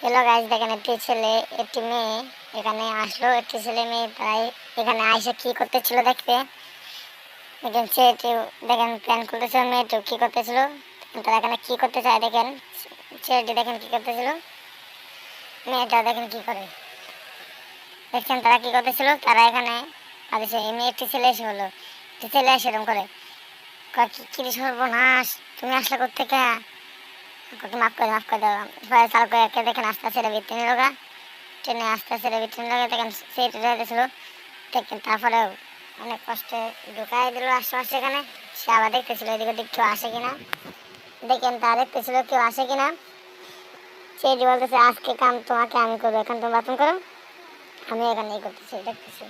Hello guys, দেখেন একটি ছেলে একটি মেয়ে এখানে আসলো। একটি ছেলে মেয়ে তাই এখানে আইসা কি করতেছিল দেখতে। দেখেন ছেলেটি দেখেন প্ল্যান করতেছিল, মেয়েটিও কি করতেছিল। তারা এখানে কি করতে চায় দেখেন। ছেলেটি দেখেন কি করতেছিল, মেয়েটা দেখেন কি করে। দেখছেন তারা কি করতেছিল। তারা এখানে মেয়ে একটি ছেলে এসে হলো, একটি ছেলে এসে এরকম করে কি সর্বনাশ, তুমি আসলে কোথেকে, মাফ করে দাও। চালু করে দেখেন আস্তে আস্তে ভিত্তি নিল গা, ট্রেনে আস্তে আস্তে ভিত্তি নিল গা। দেখেন সিটে যাইতেছিল, দেখেন তারপরে অনেক কষ্টে ঢুকাই দিল আশেপাশে। এখানে সে আবার দেখতেছিল এদিকে ওদিক কেউ আসে কিনা। দেখেন তা দেখতেছিল কেউ আসে কিনা। সে বলতেছে আজকে কাম তোমাকে আমি করবো, এখন তুমি বাথরুম করো, আমি এখানে এই করতেছি দেখতেছি।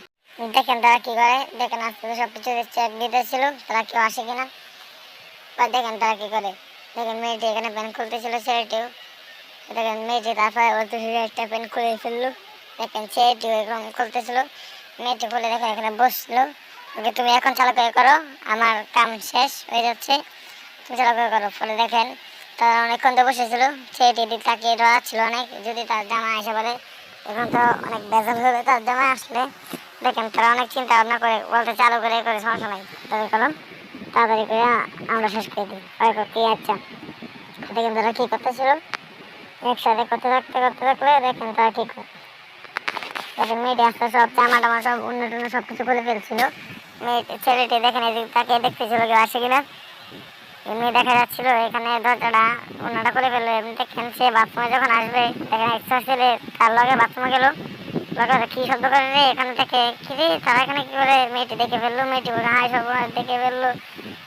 দেখেন তারা কি করে, দেখেন আস্তে আস্তে সব কিছু চেক দিতেছিল তারা কেউ আসে কিনা। বা দেখেন তারা কি করে। দেখেন মেয়েটি এখানে প্যান খুলতেছিল, ছেলেটিও দেখেন মেয়েটি তারপরে একটা প্যান খুলে ফেললো। দেখেন ছেলেটিও এরকম খুলতেছিল, মেয়েটি খুলে দেখেন এখানে বসলো। ওকে তুমি এখন চালু করে করো, আমার কাম শেষ হয়ে যাচ্ছে, তুমি চালু করে করো। ফলে দেখেন তারা অনেকক্ষণ তো বসেছিল, ছেলেটি দিক তাকিয়ে ছিল অনেক, যদি তার জামা এসে বলে এখন তো অনেক বেজাল হবে তার জামাই আসলে। দেখেন তারা অনেক চিন্তা ভাবনা করে বলতে চালু করে সমস্যা নাই, তাদের করো তাড়াতাড়ি করে আমরা শেষ করে দিই। কি আচ্ছা দেখেন তারা কি করতেছিল, একসাথে করতে থাকলে দেখেন তারা কি করে। দেখেন মেয়েটি আস্তে সব জামা টামা সব অন্য টন্য সব কিছু করে ফেলছিল। ছেলেটি দেখেন এদিক তাকে দেখতেছিল কেউ আসে কিনা। এমনি দেখা যাচ্ছিল এখানে দরজাটা অন্যটা করে ফেললো। এমনি দেখেন সে বাথরুমে যখন আসবে, দেখেন একটা ছেলে তার লগে বাথরুমে গেল, কি শব্দ করে রে এখানে থেকে কি রে, তারা এখানে কি করে। মেয়েটি দেখে ফেললো, মেয়েটি বলে হাই সব দেখে ফেললো।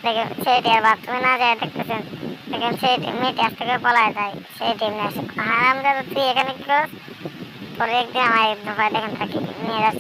দেখেন ছেলেটি আর বাথরুমে না যায়, দেখতেছেন দেখেন ছেলেটি মেয়েটি আস্তে করে পলায় যায়। ছেলেটি এমনি আসে হারাম দাদা তুই এখানে কি কর। পরে একদিন আমার ধোকায় দেখেন তাকে নিয়ে যাচ্ছে।